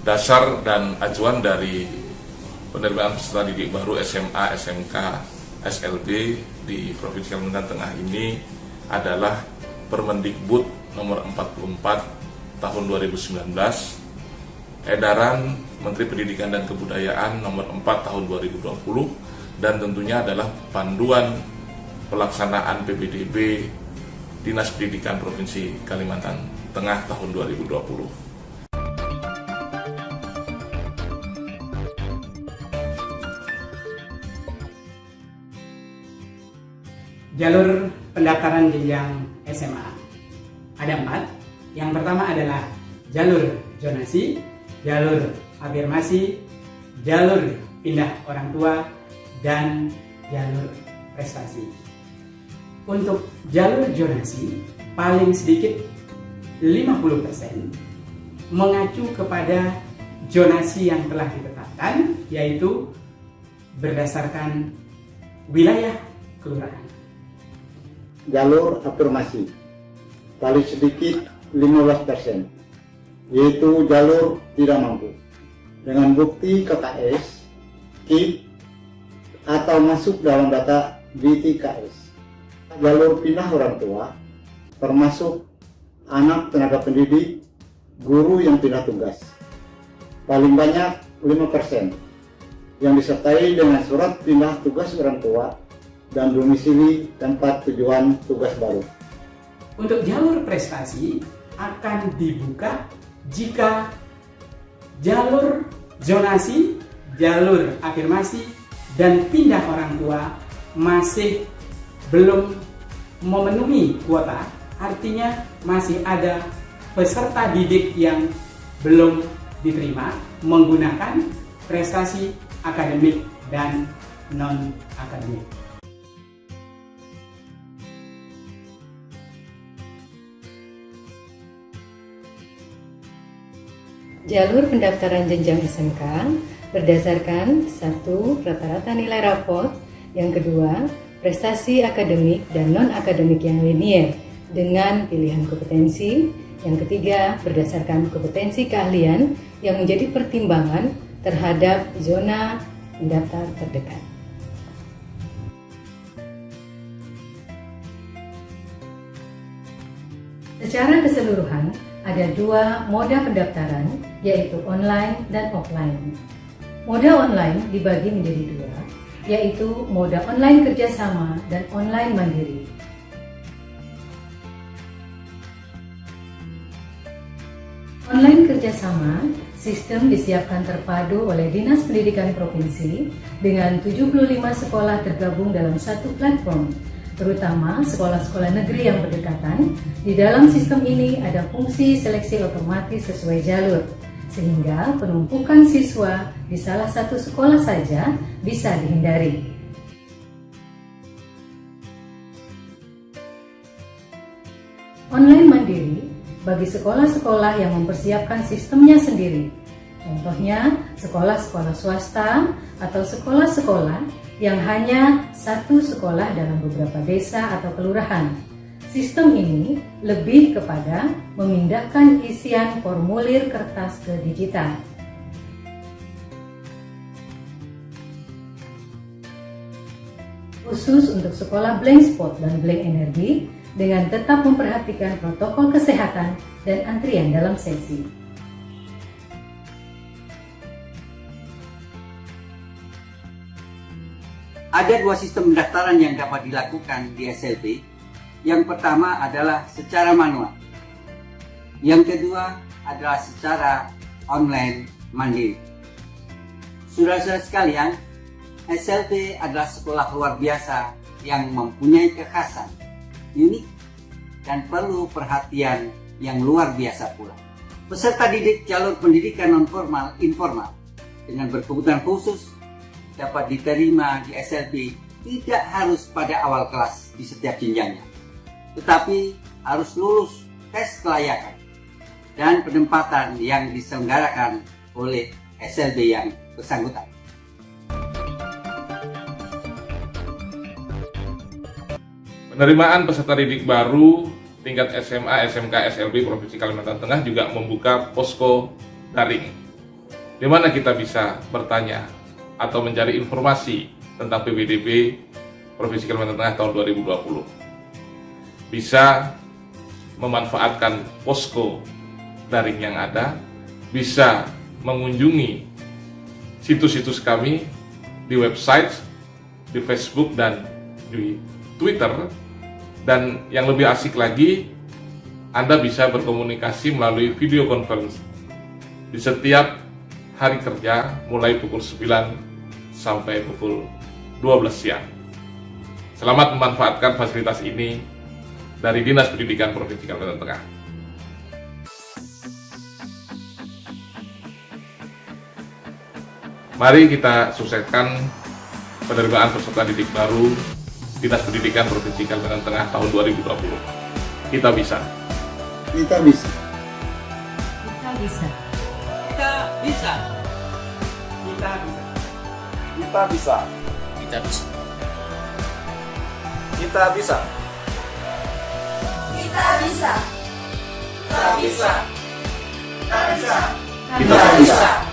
dasar dan acuan dari penerimaan peserta didik baru SMA, SMK, SLB di Provinsi Kalimantan Tengah ini adalah Permendikbud nomor 44 tahun 2019, edaran Menteri Pendidikan dan Kebudayaan nomor 4 tahun 2020, dan tentunya adalah panduan pelaksanaan PPDB Dinas Pendidikan Provinsi Kalimantan Tengah tahun 2020. Jalur pendaftaran jenjang SMA ada 4. Yang pertama adalah jalur zonasi, jalur afirmasi, jalur pindah orang tua, dan jalur prestasi. Untuk jalur zonasi paling sedikit 50% mengacu kepada zonasi yang telah ditetapkan, yaitu berdasarkan wilayah kelurahan. Jalur afirmasi paling sedikit 15%, yaitu jalur tidak mampu dengan bukti KKS, KIP, atau masuk dalam data BTKS. Jalur pindah orang tua termasuk anak tenaga pendidik, guru yang pindah tugas, paling banyak 5%, yang disertai dengan surat pindah tugas orang tua dan domisili tempat tujuan tugas baru. Untuk jalur prestasi akan dibuka jika jalur zonasi, jalur afirmasi, dan pindah orang tua masih belum memenuhi kuota, artinya masih ada peserta didik yang belum diterima menggunakan prestasi akademik dan non-akademik. Jalur pendaftaran jenjang SMK berdasarkan 1. Rata-rata nilai rapot, yang kedua prestasi akademik dan non-akademik yang linier dengan pilihan kompetensi, yang ketiga berdasarkan kompetensi keahlian yang menjadi pertimbangan terhadap zona pendaftar terdekat. Secara keseluruhan, ada 2 moda pendaftaran, yaitu online dan offline. Moda online dibagi menjadi 2, yaitu moda online kerjasama dan online mandiri. Online kerjasama, sistem disiapkan terpadu oleh Dinas Pendidikan Provinsi dengan 75 sekolah tergabung dalam satu platform, terutama sekolah-sekolah negeri yang berdekatan. Di dalam sistem ini ada fungsi seleksi otomatis sesuai jalur, sehingga penumpukan siswa di salah satu sekolah saja bisa dihindari. Online mandiri bagi sekolah-sekolah yang mempersiapkan sistemnya sendiri. Contohnya, sekolah-sekolah swasta atau sekolah-sekolah yang hanya satu sekolah dalam beberapa desa atau kelurahan. Sistem ini lebih kepada memindahkan isian formulir kertas ke digital. Khusus untuk sekolah blank spot dan blank energi, dengan tetap memperhatikan protokol kesehatan dan antrian dalam sesi. Ada 2 sistem pendaftaran yang dapat dilakukan di SLB. Yang pertama adalah secara manual. Yang kedua adalah secara online mandiri. Saudara-saudara sekalian, SLB adalah sekolah luar biasa yang mempunyai kekhasan, unik, dan perlu perhatian yang luar biasa pula. Peserta didik jalur pendidikan non-formal informal dengan berkebutuhan khusus dapat diterima di SLB tidak harus pada awal kelas di setiap jenjangnya, tetapi harus lulus tes kelayakan dan penempatan yang diselenggarakan oleh SLB yang bersangkutan. Penerimaan peserta didik baru tingkat SMA, SMK, SLB Provinsi Kalimantan Tengah juga membuka posko daring di mana kita bisa bertanya atau mencari informasi tentang PPDB Provinsi Kalimantan Tengah tahun 2020. Bisa memanfaatkan posko daring yang ada, bisa mengunjungi situs-situs kami di website, di Facebook, dan di Twitter. Dan yang lebih asik lagi, Anda bisa berkomunikasi melalui video conference di setiap hari kerja mulai pukul 9 sampai pukul 12 siang. Selamat memanfaatkan fasilitas ini dari Dinas Pendidikan Provinsi Kalimantan Tengah. Mari kita sukseskan penerimaan peserta didik baru Dinas Pendidikan Provinsi Kalimantan Tengah tahun 2020. Kita bisa. Kita bisa. Kita bisa. Kita bisa. Kita bisa. Kita bisa. Kita bisa. Kita bisa. Kita bisa. Kita bisa. Kita bisa.